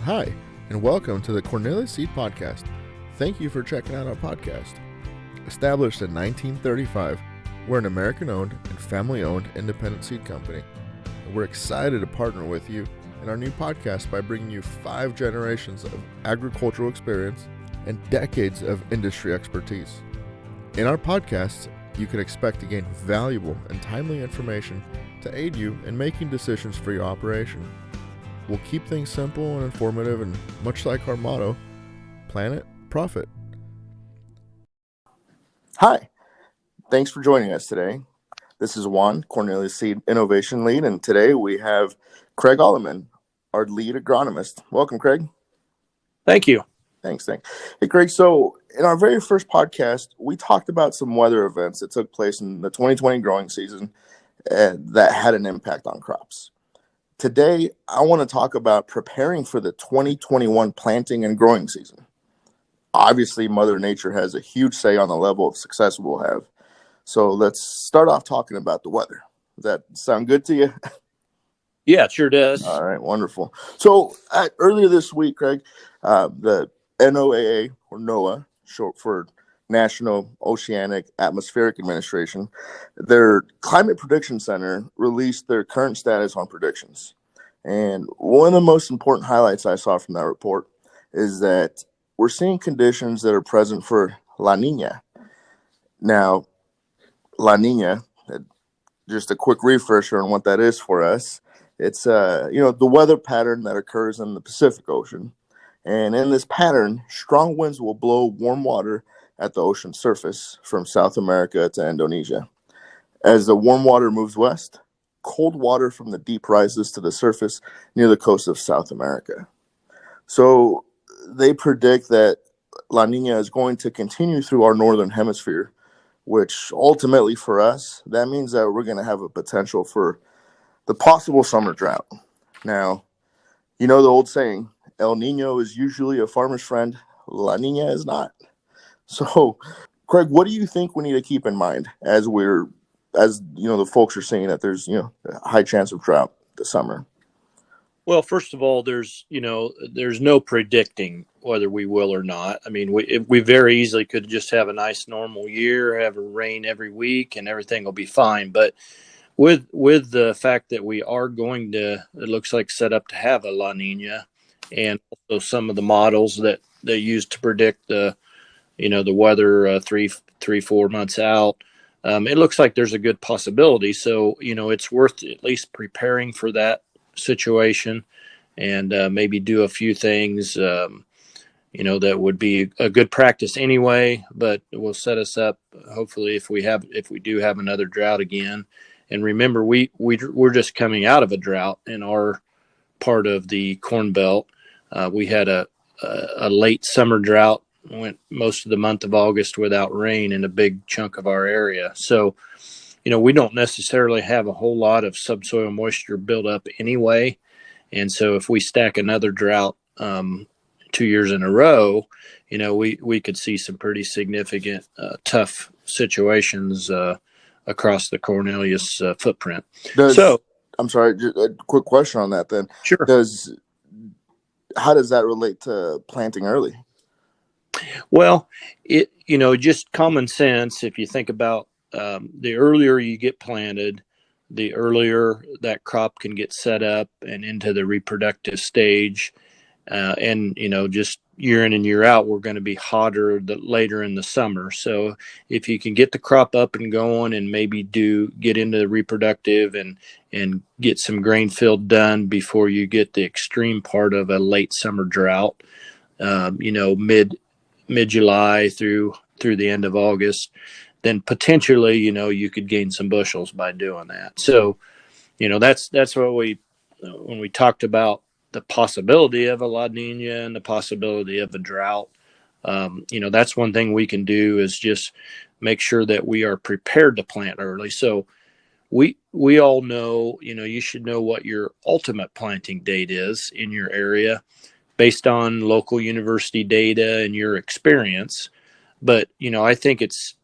Hi, and welcome to the Cornelius Seed Podcast. Thank you for checking out our podcast. Established in 1935, we're an American-owned and family-owned independent seed company. And we're excited to partner with you in our new podcast by bringing you 5 generations of agricultural experience and decades of industry expertise. In our podcasts, you can expect to gain valuable and timely information to aid you in making decisions for your operation. We'll keep things simple and informative, and much like our motto, Planet Profit. Hi, thanks for joining us today. This is Juan, Cornelius Seed Innovation Lead, and today we have Craig Allaman, our lead agronomist. Welcome, Craig. Thank you. Thanks. Hey, Craig, so in our very first podcast, we talked about some weather events that took place in the 2020 growing season that had an impact on crops. Today, I want to talk about preparing for the 2021 planting and growing season. Obviously, Mother Nature has a huge say on the level of success we'll have. So let's start off talking about the weather. Does that sound good to you? Yeah, it sure does. All right, wonderful. So earlier this week, Craig, the NOAA, or NOAA, short for National Oceanic Atmospheric Administration, their Climate Prediction Center released their current status on predictions. And one of the most important highlights I saw from that report is that we're seeing conditions that are present for La Niña. Now, La Niña, just a quick refresher on what that is for us. It's the weather pattern that occurs in the Pacific Ocean. And in this pattern, strong winds will blow warm water at the ocean surface from South America to Indonesia. As the warm water moves west, cold water from the deep rises to the surface near the coast of South America. So they predict that La Niña is going to continue through our northern hemisphere, which ultimately for us, that means that we're going to have a potential for the possible summer drought. Now, you know the old saying, El Niño is usually a farmer's friend, La Niña is not. So, Craig, what do you think we need to keep in mind as the folks are saying that there's, a high chance of drought this summer? Well, first of all, there's no predicting whether we will or not. I mean, we very easily could just have a nice normal year, have a rain every week, and everything will be fine. But with the fact that we are going to, it looks like, set up to have a La Niña, and also some of the models that they use to predict the weather 3-4 months out, it looks like there's a good possibility. So, it's worth at least preparing for that situation and maybe do a few things, that would be a good practice anyway, but will set us up hopefully if we do have another drought again. And remember, we're just coming out of a drought in our part of the Corn Belt. We had a late summer drought, went most of the month of August without rain in a big chunk of our area. So, we don't necessarily have a whole lot of subsoil moisture built up anyway. And so if we stack another drought 2 years in a row, we could see some pretty significant tough situations across the Cornelius footprint. I'm sorry, just a quick question on that then. Sure. How does that relate to planting early? Well, just common sense. If you think about the earlier you get planted, the earlier that crop can get set up and into the reproductive stage. And just year in and year out, we're going to be hotter later in the summer. So if you can get the crop up and going and maybe get into the reproductive and get some grain field done before you get the extreme part of a late summer drought, mid-July through the end of August, then potentially, you could gain some bushels by doing that. So, that's what when we talked about the possibility of a La Niña and the possibility of a drought, that's one thing we can do is just make sure that we are prepared to plant early. So we all know, you should know what your ultimate planting date is in your area based on local university data and your experience. But, I think it's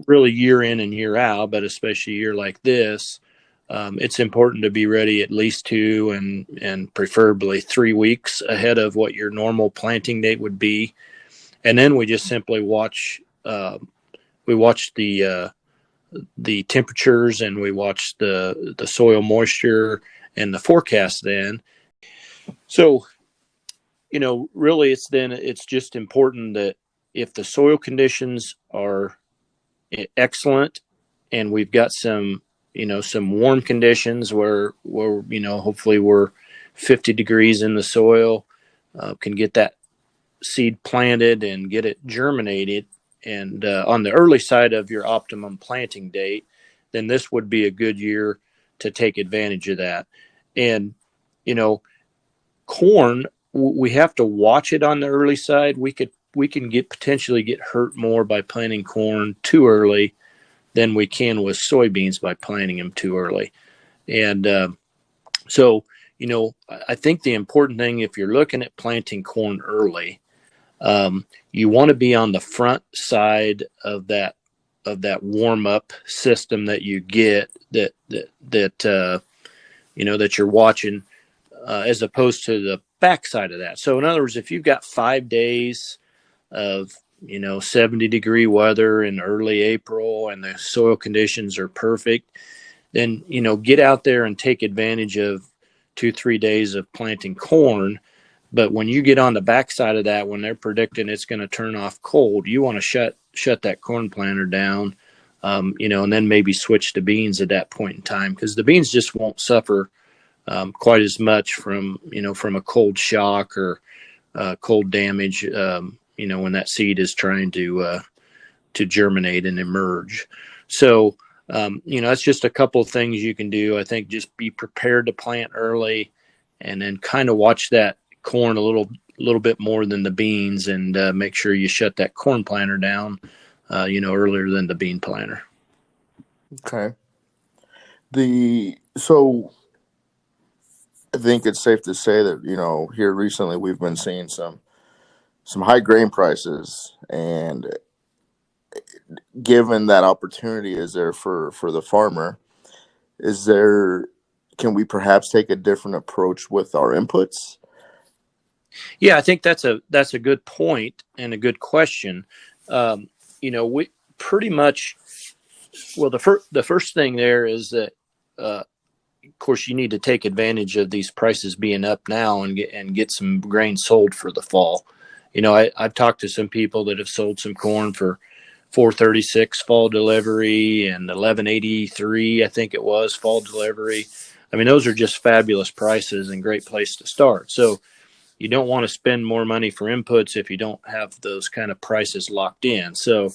really year in and year out, but especially a year like this, it's important to be ready at least 2 and preferably 3 weeks ahead of what your normal planting date would be. And then we just simply watch the temperatures, and we watch the soil moisture and the forecast then. So, really it's just important that if the soil conditions are excellent and we've got some warm conditions where hopefully we're 50 degrees in the soil, can get that seed planted and get it germinated, and on the early side of your optimum planting date, then this would be a good year to take advantage of that. And corn, we have to watch it on the early side. We can potentially get hurt more by planting corn too early than we can with soybeans by planting them too early. And so I think the important thing, if you're looking at planting corn early, you want to be on the front side of that warm up system that you get that you're watching, as opposed to the back side of that. So in other words, if you've got 5 days of 70-degree weather in early April and the soil conditions are perfect, then get out there and take advantage of 2-3 days of planting corn. But when you get on the backside of that, when they're predicting it's going to turn off cold, you want to shut that corn planter down, and then maybe switch to beans at that point in time, because the beans just won't suffer quite as much from a cold shock or cold damage, when that seed is trying to germinate and emerge. So, that's just a couple of things you can do. I think just be prepared to plant early, and then kind of watch that corn a little bit more than the beans, and make sure you shut that corn planter down, earlier than the bean planter. Okay. So I think it's safe to say that, here recently we've been seeing some high grain prices, and given that opportunity is there for the farmer, can we perhaps take a different approach with our inputs? Yeah, I think that's a good point and a good question. We pretty much, well, the first thing there is that, of course, you need to take advantage of these prices being up now and get some grain sold for the fall. I've talked to some people that have sold some corn for $4.36 fall delivery and $11.83, I think it was, fall delivery. I mean, those are just fabulous prices and great place to start. So you don't want to spend more money for inputs if you don't have those kind of prices locked in. So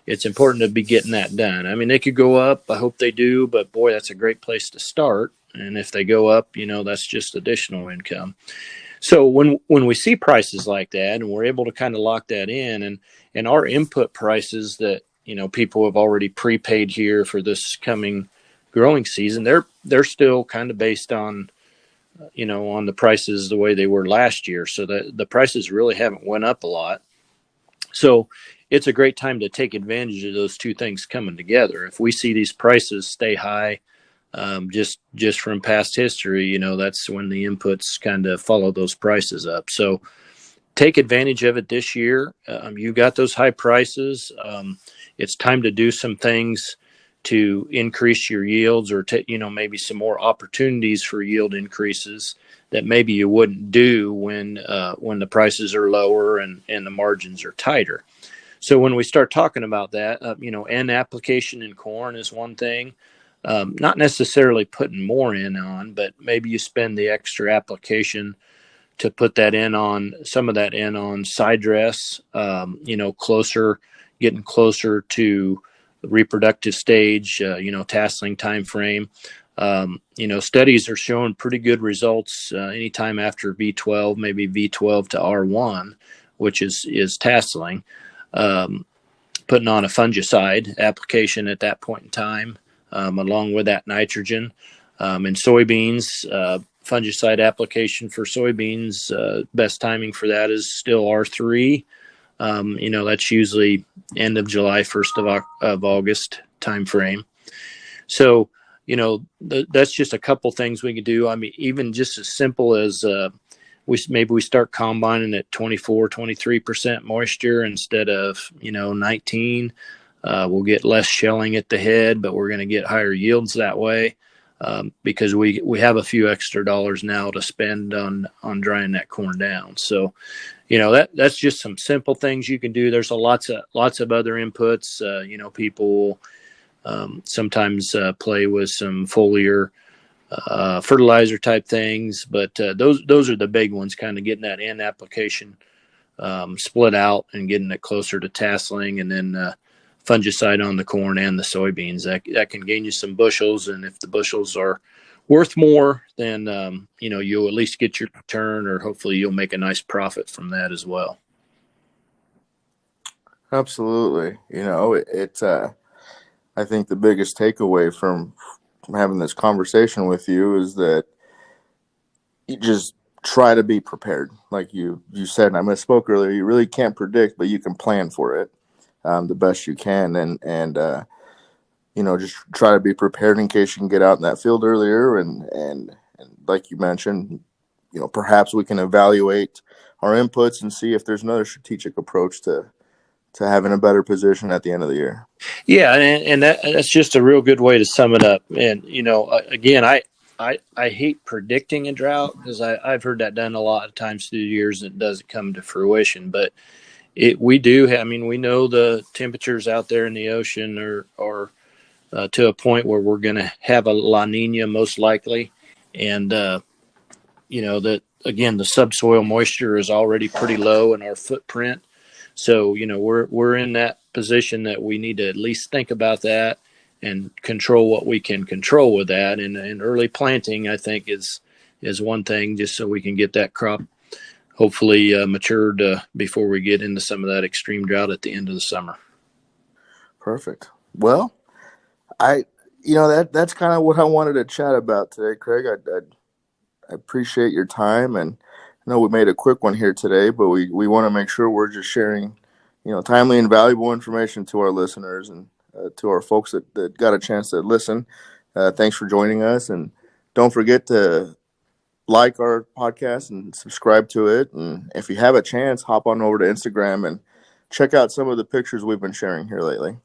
it's important to be getting that done. I mean, they could go up. I hope they do, but boy, that's a great place to start. And if they go up, that's just additional income. So when we see prices like that, and we're able to kind of lock that in, and our input prices that people have already prepaid here for this coming growing season, they're still kind of based on on the prices the way they were last year. So the prices really haven't went up a lot. So it's a great time to take advantage of those two things coming together. If we see these prices stay high, just from past history, that's when the inputs kind of follow those prices up. So take advantage of it this year. You got those high prices. It's time to do some things to increase your yields, or maybe some more opportunities for yield increases that maybe you wouldn't do when the prices are lower and the margins are tighter. So when we start talking about that, N application in corn is one thing. Not necessarily putting more in on, but maybe you spend the extra application to put that in on some of that in on side dress, getting closer to the reproductive stage, tasseling time frame. Studies are showing pretty good results anytime after V12, maybe V12 to R1, which is tasseling, putting on a fungicide application at that point in time, along with that nitrogen. In soybeans, fungicide application for soybeans, best timing for that is still R3. That's usually end of July, 1st of August time frame. So, that's just a couple things we could do. I mean, even just as simple as we start combining at 24-23% moisture instead of 19. We'll get less shelling at the head, but we're going to get higher yields that way, because we have a few extra dollars now to spend on drying that corn down. So that's just some simple things you can do. There's lots of other inputs. People sometimes play with some foliar fertilizer type things, but those are the big ones, kind of getting that end application split out and getting it closer to tasseling, and then fungicide on the corn and the soybeans. That can gain you some bushels, and if the bushels are worth more, then you'll at least get your return, or hopefully you'll make a nice profit from that as well. Absolutely. I think the biggest takeaway from having this conversation with you is that you just try to be prepared. Like you said, and I misspoke earlier, you really can't predict, but you can plan for it the best you can. And just try to be prepared in case you can get out in that field earlier. And like you mentioned, perhaps we can evaluate our inputs and see if there's another strategic approach to having a better position at the end of the year. Yeah, and that's just a real good way to sum it up. And again, I hate predicting a drought, because I've heard that done a lot of times through the years, and it doesn't come to fruition. But we do have, we know the temperatures out there in the ocean are to a point where we're going to have a La Niña most likely, and that again, the subsoil moisture is already pretty low in our footprint. So, we're in that position that we need to at least think about that and control what we can control with that. And early planting, I think, is one thing, just so we can get that crop hopefully matured before we get into some of that extreme drought at the end of the summer. Perfect. Well, that's kind of what I wanted to chat about today, Craig. I appreciate your time, and I know we made a quick one here today, but we want to make sure we're just sharing, timely and valuable information to our listeners and to our folks that got a chance to listen. Thanks for joining us, and don't forget to like our podcast and subscribe to it. And if you have a chance, hop on over to Instagram and check out some of the pictures we've been sharing here lately.